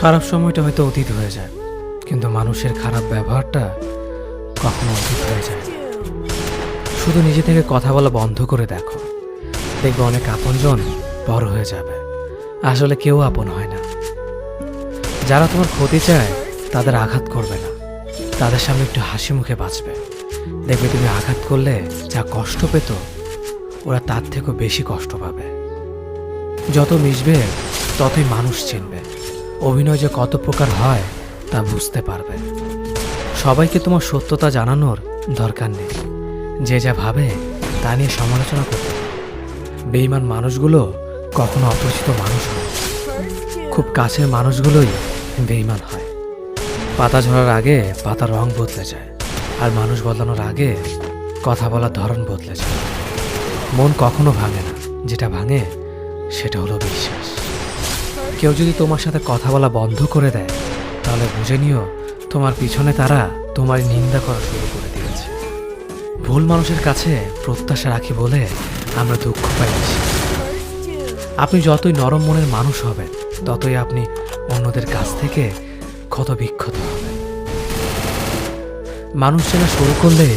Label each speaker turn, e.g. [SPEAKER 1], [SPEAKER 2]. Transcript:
[SPEAKER 1] খারাপ সময়টা হয়তো অতীত হয়ে যায়, কিন্তু মানুষের খারাপ ব্যবহারটা কখনো অতীত হয়ে যায় না। শুধু নিজে থেকে কথা বলা বন্ধ করে দেখো, দেখবে অনেক আপনজন বড় হয়ে যাবে। আসলে কেউ আপন হয় না। যারা তোমার ক্ষতি চায় তাদের আঘাত করবে না, তাদের সামনে একটু হাসি মুখে বাঁচবে। দেখবে তুমি আঘাত করলে যা কষ্ট পেত, ওরা তার থেকেও বেশি কষ্ট পাবে। যত মিশবে ততই মানুষ চিনবে। অভিনয় যে কত প্রকার হয় তা বুঝতে পারবে। সবাইকে তোমার সত্যতা জানানোর দরকার নেই। যে যা ভাবে তা নিয়ে সমালোচনা করতে হবে। বেঈমান মানুষগুলো কখনো অপরিচিত মানুষ হয়, খুব কাছের মানুষগুলোই বেঈমান হয়। পাতা ঝরার আগে পাতার রং বদলে যায়, আর মানুষ বদলানোর আগে কথা বলার ধরন বদলে যায়। মন কখনো ভাঙে না, যেটা ভাঙে সেটা হলো বিশ্বাস। কেউ যদি তোমার সাথে কথা বলা বন্ধ করে দেয়, তাহলে বুঝে নিও তোমার পিছনে তারা তোমার নিন্দা করা শুরু করে দিয়েছে। ভুল মানুষের কাছে প্রত্যাশা রাখি বলে আমরা দুঃখ পাই বেশি। আপনি যতই নরম মনের মানুষ হবেন, ততই আপনি অন্যদের কাছ থেকে ক্ষত বিক্ষত হবেন। মানুষ চেনা শুরু করলে